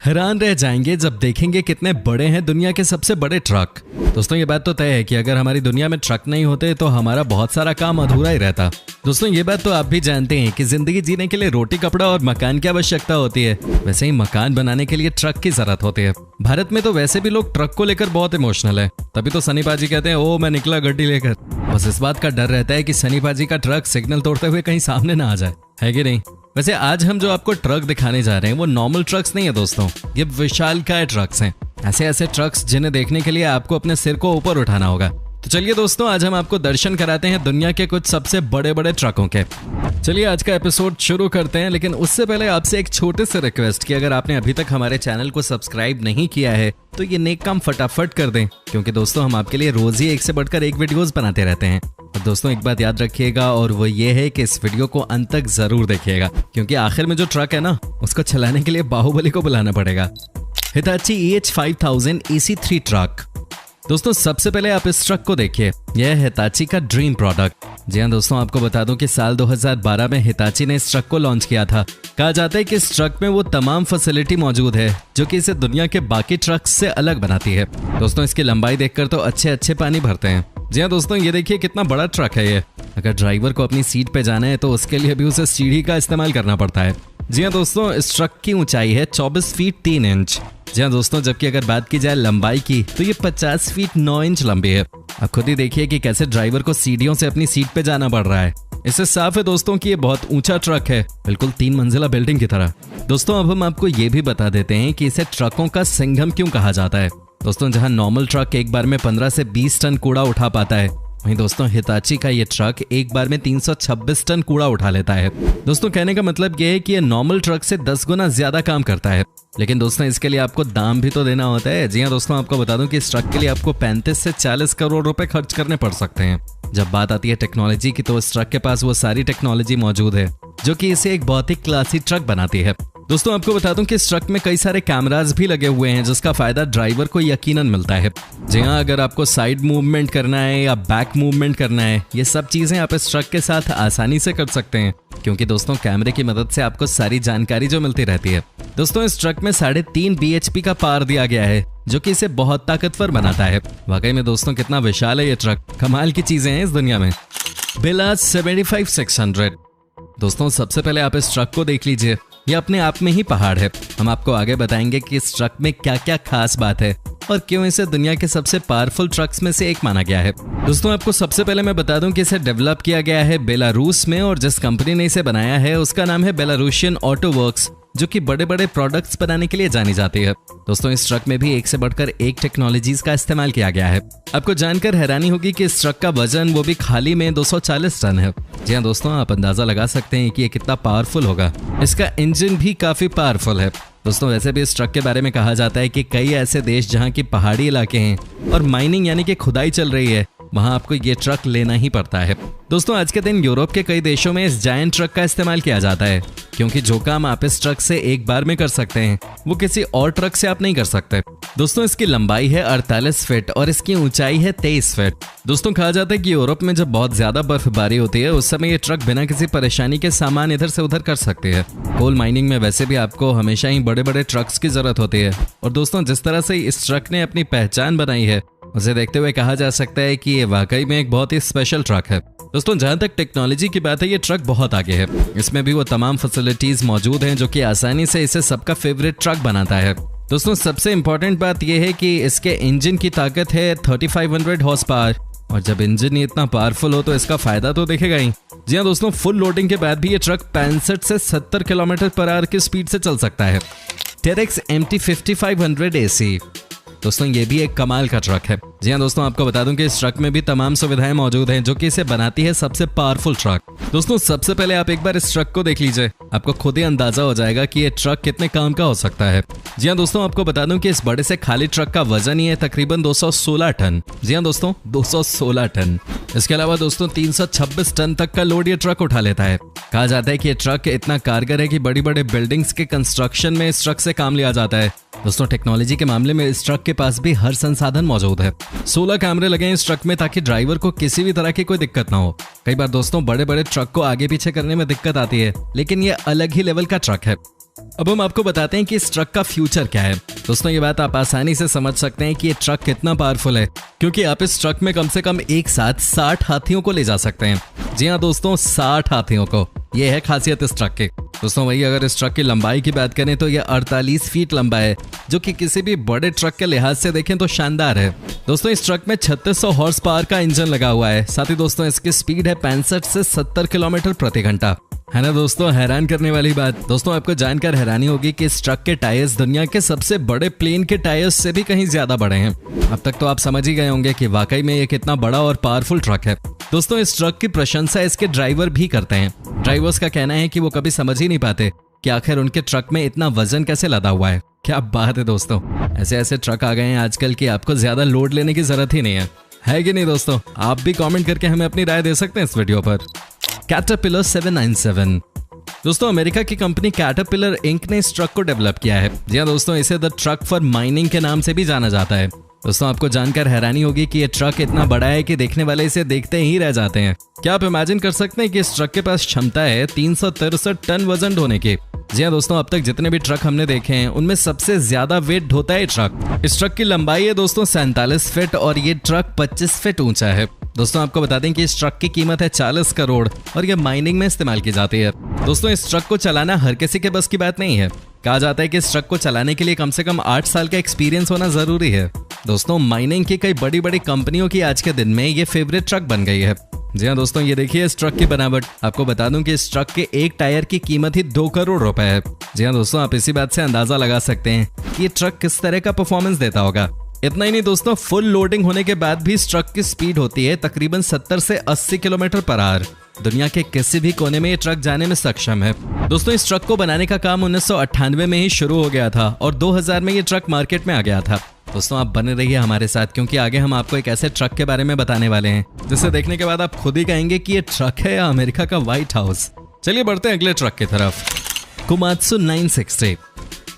हैरान रह जाएंगे जब देखेंगे कितने बड़े हैं दुनिया के सबसे बड़े ट्रक। दोस्तों ये बात तो तय है कि अगर हमारी दुनिया में ट्रक नहीं होते तो हमारा बहुत सारा काम अधूरा ही रहता। दोस्तों ये बात तो आप भी जानते हैं कि जिंदगी जीने के लिए रोटी, कपड़ा और मकान की आवश्यकता होती है, वैसे ही मकान बनाने के लिए ट्रक की जरूरत होती है। भारत में तो वैसे भी लोग ट्रक को लेकर बहुत इमोशनल है, तभी तो सनी पाजी कहते हैं ओ मैं निकला गड्डी लेकर। बस इस बात का डर रहता है कि सनी पाजी का ट्रक सिग्नल तोड़ते हुए कहीं सामने ना आ जाए, है कि नहीं। वैसे आज हम जो आपको ट्रक दिखाने जा रहे हैं वो नॉर्मल ट्रक्स नहीं है दोस्तों, ये विशालकाय ट्रक्स हैं। ऐसे ऐसे ट्रक्स जिन्हें देखने के लिए आपको अपने सिर को ऊपर उठाना होगा। तो चलिए दोस्तों, आज हम आपको दर्शन कराते हैं दुनिया के कुछ सबसे बड़े बड़े ट्रकों के। चलिए आज का एपिसोड शुरू करते हैं, लेकिन उससे पहले आपसे एक छोटे से रिक्वेस्ट कि अगर आपने अभी तक हमारे चैनल को सब्सक्राइब नहीं किया है तो ये नेक काम फटाफट कर दें, क्योंकि दोस्तों हम आपके लिए रोज ही एक से बढ़कर एक वीडियोस बनाते रहते हैं। और दोस्तों एक बात याद रखिएगा, और वो ये है कि इस वीडियो को अंत तक जरूर देखिएगा, क्योंकि आखिर में जो ट्रक है ना उसको चलाने के लिए बाहुबली को बुलाना पड़ेगा। Hitachi EH5000 AC3 truck. दोस्तों सबसे पहले आप इस ट्रक को देखिए, यह है हिताची का ड्रीम प्रोडक्ट। जी हाँ दोस्तों, आपको बता दूं कि साल 2012 में हिताची ने इस ट्रक को लॉन्च किया था। कहा जाता है कि इस ट्रक में वो तमाम फैसिलिटी मौजूद है जो कि इसे दुनिया के बाकी ट्रक्स से अलग बनाती है। दोस्तों इसकी लंबाई देखकर तो अच्छे पानी भरते हैं। जी हाँ दोस्तों, ये देखिए कितना बड़ा ट्रक है ये। अगर ड्राइवर को अपनी सीट पे जाना है तो उसके लिए भी उसे सीढ़ी का इस्तेमाल करना पड़ता है। जी हाँ दोस्तों, इस ट्रक की ऊंचाई है 24 फीट 3 इंच। जी हाँ दोस्तों, जबकि अगर बात की जाए लंबाई की तो ये 50 फीट 9 इंच लंबी है। अब खुद ही देखिए कि कैसे ड्राइवर को सीढ़ियों से अपनी सीट पे जाना पड़ रहा है। इससे साफ है दोस्तों कि ये बहुत ऊंचा ट्रक है, बिल्कुल 3 मंजिला बिल्डिंग की तरह। दोस्तों अब हम आपको ये भी बता देते हैं कि इसे ट्रकों का सिंघम क्यों कहा जाता है। दोस्तों जहां नॉर्मल ट्रक एक बार में 15 से 20 टन कूड़ा उठा पाता है, वहीं दोस्तों हिताची का ये ट्रक एक बार में 326 टन कूड़ा उठा लेता है। दोस्तों कहने का मतलब ये है कि ये नॉर्मल ट्रक से 10 गुना ज्यादा काम करता है, लेकिन दोस्तों इसके लिए आपको दाम भी तो देना होता है। जी हाँ दोस्तों, आपको बता दूं कि इस ट्रक के लिए आपको 35 से 40 करोड़ रुपए खर्च करने पड़ सकते हैं। जब बात आती है टेक्नोलॉजी की तो इस ट्रक के पास वो सारी टेक्नोलॉजी मौजूद है जो कि इसे एक बहुत ही क्लासी ट्रक बनाती है। दोस्तों आपको बता दूं कि इस ट्रक में कई सारे कैमरास भी लगे हुए हैं, जिसका फायदा ड्राइवर को यकीनन मिलता है। जी हाँ, अगर आपको साइड मूवमेंट करना है या बैक मूवमेंट करना है, ये सब चीजें आप इस ट्रक के साथ आसानी से कर सकते हैं, क्योंकि दोस्तों कैमरे की मदद से आपको सारी जानकारी जो मिलती रहती है। दोस्तों इस ट्रक में 3.5 BHP का पावर दिया गया है, जो कि इसे बहुत ताकतवर बनाता है। वाकई में दोस्तों कितना विशाल है ये ट्रक, कमाल की चीजें हैं इस दुनिया में। बेलाज 75600। दोस्तों सबसे पहले आप इस ट्रक को देख लीजिए, ये अपने आप में ही पहाड़ है। हम आपको आगे बताएंगे कि इस ट्रक में क्या क्या खास बात है और क्यों इसे दुनिया के सबसे पावरफुल ट्रक्स में से एक माना गया है। दोस्तों आपको सबसे पहले मैं बता दूं कि इसे डेवलप किया गया है बेलारूस में, और जिस कंपनी ने इसे बनाया है उसका नाम है बेलारूशियन ऑटो वर्क्स, जो कि बड़े बड़े प्रोडक्ट्स बनाने के लिए जानी जाती है। दोस्तों इस ट्रक में भी एक से बढ़कर एक टेक्नोलॉजीज का इस्तेमाल किया गया है। आपको जानकर हैरानी होगी कि इस ट्रक का वजन वो भी खाली में 240 टन है। जी हाँ दोस्तों, आप अंदाजा लगा सकते हैं कि ये कितना पावरफुल होगा। इसका इंजन भी काफी पावरफुल है। दोस्तों वैसे भी इस ट्रक के बारे में कहा जाता है कि कई ऐसे देश जहाँ की पहाड़ी इलाके हैं और माइनिंग यानी कि खुदाई चल रही है, वहां आपको ये ट्रक लेना ही पड़ता है। दोस्तों आज के दिन यूरोप के कई देशों में इस जायंट ट्रक का इस्तेमाल किया जाता है, क्योंकि जो काम आप इस ट्रक से एक बार में कर सकते हैं वो किसी और ट्रक से आप नहीं कर सकते। दोस्तों इसकी लंबाई है 48 फीट और इसकी ऊंचाई है 23 फीट। दोस्तों कहा जाता है कि यूरोप में जब बहुत ज्यादा बर्फबारी होती है उस समय ये ट्रक बिना किसी परेशानी के सामान इधर से उधर कर सकती है। कोल माइनिंग में वैसे भी आपको हमेशा ही बड़े बड़े ट्रक्स की जरूरत होती है, और दोस्तों जिस तरह से इस ट्रक ने अपनी पहचान बनाई है उसे देखते हुए कहा जा सकता है कि ये वाकई में एक बहुत ही स्पेशल ट्रक है। दोस्तों जहां तक टेक्नोलॉजी की बात है, ये ट्रक बहुत आगे है। इसमें भी वो तमाम फैसिलिटीज मौजूद हैं जो कि आसानी से इसे सबका फेवरेट ट्रक बनाता है। दोस्तों सबसे इंपॉर्टेंट बात यह है कि इसके इंजन की ताकत है 3500 हॉर्स पावर, और जब इंजन ही इतना पावरफुल हो तो इसका फायदा तो दिखेगा ही। जी हाँ दोस्तों, फुल लोडिंग के बाद भी ये ट्रक 65 से 70 किलोमीटर/आवर की स्पीड से चल सकता है। टेरेक्स MT5500 AC। दोस्तों ये भी एक कमाल का ट्रक है। जी हाँ दोस्तों, आपको बता दूं कि इस ट्रक में भी तमाम सुविधाएं मौजूद हैं जो कि इसे बनाती है सबसे पावरफुल ट्रक। दोस्तों सबसे पहले आप एक बार इस ट्रक को देख लीजिए, आपको खुद ही अंदाजा हो जाएगा कि ये ट्रक कितने काम का हो सकता है। जी हाँ दोस्तों, आपको बता दूं कि इस बड़े से खाली ट्रक का वजन ही है तकरीबन 216 टन। जी हाँ दोस्तों, 216 टन। इसके अलावा दोस्तों 326 टन तक का लोड ये ट्रक उठा लेता है। कहा जाता है कि ये ट्रक इतना कारगर है कि बड़ी बड़े बिल्डिंग्स के कंस्ट्रक्शन में इस ट्रक से काम लिया जाता है। दोस्तों टेक्नोलॉजी के मामले में इस ट्रक के पास भी हर संसाधन मौजूद है। 16 कैमरे लगे हैं इस ट्रक में ताकि ड्राइवर को किसी भी तरह की कोई दिक्कत ना हो। कई बार दोस्तों बड़े बड़े ट्रक को आगे पीछे करने में दिक्कत आती है, लेकिन ये अलग ही लेवल का ट्रक है। अब हम आपको बताते हैं कि इस ट्रक का फ्यूचर क्या है। दोस्तों ये बात आप आसानी से समझ सकते हैं कि ये ट्रक कितना पावरफुल है, क्योंकि आप इस ट्रक में कम से कम एक साथ 60 हाथियों को ले जा सकते हैं। जी हाँ दोस्तों, 60 हाथियों को। ये है खासियत इस ट्रक की। दोस्तों वही अगर इस ट्रक की लंबाई की बात करें तो ये 48 फीट लंबा है, जो कि किसी भी बड़े ट्रक के लिहाज से देखें तो शानदार है। दोस्तों इस ट्रक में 3600 हॉर्स पावर का इंजन लगा हुआ है। साथ ही दोस्तों इसकी स्पीड है 65 से 70 किलोमीटर प्रति घंटा। है ना दोस्तों, हैरान करने वाली बात। दोस्तों आपको जानकर हैरानी होगी कि इस ट्रक के टायर्स दुनिया के सबसे बड़े प्लेन के टायर्स से भी कहीं ज्यादा बड़े हैं। अब तक तो आप समझ ही गए होंगे कि वाकई में ये कितना बड़ा और पावरफुल ट्रक है। दोस्तों इस ट्रक की प्रशंसा इसके ड्राइवर भी करते हैं। ड्राइवर्स का कहना है कि वो कभी समझ ही नहीं पाते कि आखिर उनके ट्रक में इतना वजन कैसे लदा हुआ है। क्या बात है दोस्तों, ऐसे ऐसे ट्रक आ गए हैं आजकल कि आपको ज्यादा लोड लेने की जरूरत ही नहीं है कि नहीं दोस्तों? आप भी कमेंट करके हमें अपनी राय दे सकते हैं इस वीडियो पर। कैटरपिलर 797। दोस्तों अमेरिका की कंपनी कैटरपिलर इंक ने इस ट्रक को डेवलप किया है। जी हाँ दोस्तों, इसे द ट्रक फॉर माइनिंग के नाम से भी जाना जाता है। दोस्तों आपको जानकर हैरानी होगी कि ये ट्रक इतना बड़ा है कि देखने वाले इसे देखते ही रह जाते हैं। क्या आप इमेजिन कर सकते हैं कि इस ट्रक के पास क्षमता है 363 टन वजन ढोने की। जी हाँ दोस्तों, अब तक जितने भी ट्रक हमने देखे हैं उनमें सबसे ज्यादा वेट ढोता है ट्रक। इस ट्रक की लंबाई है दोस्तों 47 फीट और ये ट्रक 25 फीट ऊंचा है। दोस्तों आपको बता दें कि इस ट्रक की कीमत है 40 करोड़ और ये माइनिंग में इस्तेमाल की जाती है। दोस्तों इस ट्रक को चलाना हर किसी के बस की बात नहीं है। कहा जाता है कि इस ट्रक को चलाने के लिए कम से कम 8 साल का एक्सपीरियंस होना जरूरी है। दोस्तों माइनिंग की कई बड़ी बड़ी कंपनियों की आज के दिन में ये फेवरेट ट्रक बन गई है। जी हाँ दोस्तों, ये देखिए इस ट्रक की बनावट। आपको बता दूं कि इस ट्रक के एक टायर की कीमत ही 2 करोड़ रुपए है। जी हाँ दोस्तों, आप इसी बात से अंदाजा लगा सकते हैं कि ये ट्रक किस तरह का परफॉर्मेंस देता होगा। इतना ही नहीं दोस्तों, फुल लोडिंग होने के बाद भी इस ट्रक की स्पीड होती है तकरीबन 70 से 80 किलोमीटर पर आवर। दुनिया के किसी भी कोने में ये ट्रक जाने में सक्षम है। दोस्तों इस ट्रक को बनाने का काम 1998 में ही शुरू हो गया था और 2000 में ये ट्रक मार्केट में आ गया था। दोस्तों आप बने रहिए हमारे साथ, क्योंकि आगे हम आपको एक ऐसे ट्रक के बारे में बताने वाले हैं जिसे देखने के बाद आप खुद ही कहेंगे कि ये ट्रक है या अमेरिका का व्हाइट हाउस। चलिए बढ़ते हैं अगले ट्रक की तरफ। कोमात्सु 960।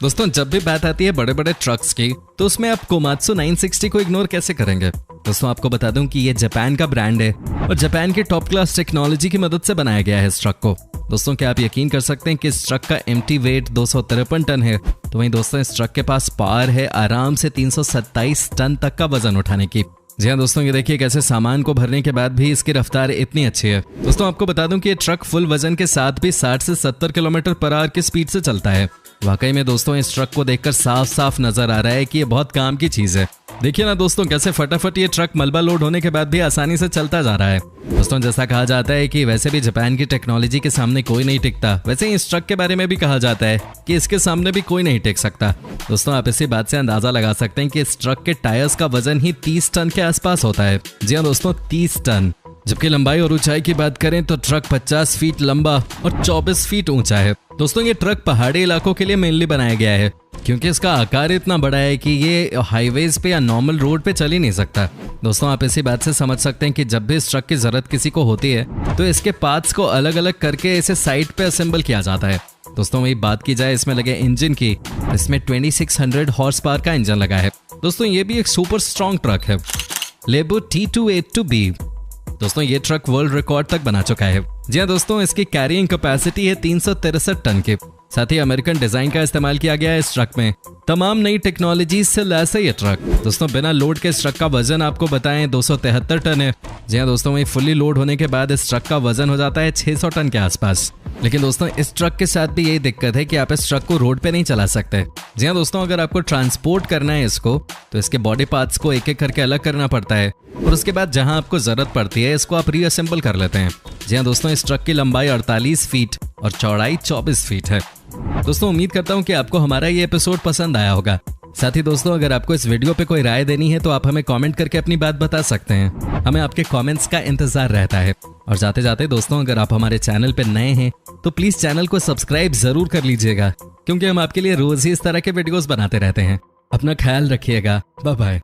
दोस्तों जब भी बात आती है बड़े बड़े ट्रक्स की तो उसमें आप कोमात्सु 960 को इग्नोर कैसे करेंगे। दोस्तों आपको बता दूं कि ये जापान का ब्रांड है और जापान की टॉप क्लास टेक्नोलॉजी की मदद से बनाया गया है इस ट्रक को। दोस्तों क्या आप यकीन कर सकते हैं कि इस ट्रक का एम्प्टी वेट 253 टन है। तो वहीं दोस्तों इस ट्रक के पास पावर है आराम से 327 टन तक का वजन उठाने की। जी हाँ दोस्तों, ये देखिए कैसे सामान को भरने के बाद भी इसकी रफ्तार इतनी अच्छी है। दोस्तों आपको बता दूं कि ये ट्रक फुल वजन के साथ भी 60 से 70 किलोमीटर पर आवर की स्पीड से चलता है। वाकई में दोस्तों इस ट्रक को देखकर साफ साफ नजर आ रहा है कि ये बहुत काम की चीज है। देखिए ना दोस्तों कैसे फटाफट ये ट्रक मलबा लोड होने के बाद भी आसानी से चलता जा रहा है। दोस्तों जैसा कहा जाता है कि वैसे भी जापान की टेक्नोलॉजी के सामने कोई नहीं टिकता, वैसे ही इस ट्रक के बारे में भी कहा जाता है कि इसके सामने भी कोई नहीं टिक सकता। दोस्तों आप इसी बात से अंदाजा लगा सकते हैं कि इस ट्रक के टायर्स का वजन ही 30 टन के आसपास होता है। जी हाँ दोस्तों, 30 टन। जबकि लंबाई और ऊंचाई की बात करें तो ट्रक 50 फीट लंबा और 24 फीट ऊंचा है। दोस्तों ये ट्रक पहाड़ी इलाकों के लिए मेनली बनाया गया है, क्योंकि इसका आकार इतना बड़ा है कि ये हाईवेज पे या नॉर्मल रोड पे चल ही नहीं सकता। दोस्तों आप इसी बात से समझ सकते हैं कि जब भी इस ट्रक की जरूरत किसी को होती है तो इसके पार्ट्स को अलग अलग करके इसे साइड पे असेंबल किया जाता है। दोस्तों वही बात की जाए इसमें लगे इंजन की, इसमें 2600 हॉर्स पावर का इंजन लगा है। दोस्तों ये भी एक सुपर स्ट्रॉन्ग ट्रक है। लेबो T282B। दोस्तों ये ट्रक वर्ल्ड रिकॉर्ड तक बना चुका है। जी हाँ दोस्तों, इसकी कैरिंग कैपेसिटी है 363 टन की। साथ ही अमेरिकन डिजाइन का इस्तेमाल किया गया है इस ट्रक में। तमाम नई टेक्नोलॉजी से लैस है ये ट्रक। दोस्तों बिना लोड के इस ट्रक का वजन आपको बताएं 273 टन है। जी हाँ दोस्तों, वही फुल्ली लोड होने के बाद इस ट्रक का वजन हो जाता है 600 टन के आसपास। लेकिन दोस्तों इस ट्रक के साथ भी यही दिक्कत है कि आप इस ट्रक को रोड पे नहीं चला सकते। जी हाँ दोस्तों, अगर आपको ट्रांसपोर्ट करना है इसको तो इसके बॉडी पार्ट्स को एक एक करके अलग करना पड़ता है और उसके बाद जहां आपको जरूरत पड़ती है इसको आप रीअसेंबल कर लेते हैं। जी हाँ दोस्तों, इस ट्रक की लंबाई 48 फीट और चौड़ाई 24 फीट है। दोस्तों उम्मीद करता हूँ कि आपको हमारा ये एपिसोड पसंद आया होगा। साथ ही दोस्तों अगर आपको इस वीडियो पे कोई राय देनी है तो आप हमें कमेंट करके अपनी बात बता सकते हैं। हमें आपके कमेंट्स का इंतजार रहता है। और जाते जाते दोस्तों अगर आप हमारे चैनल पे नए हैं तो प्लीज चैनल को सब्सक्राइब जरूर कर लीजिएगा, क्योंकि हम आपके लिए रोज ही इस तरह के वीडियोस बनाते रहते हैं। अपना ख्याल रखिएगा। Bye bye.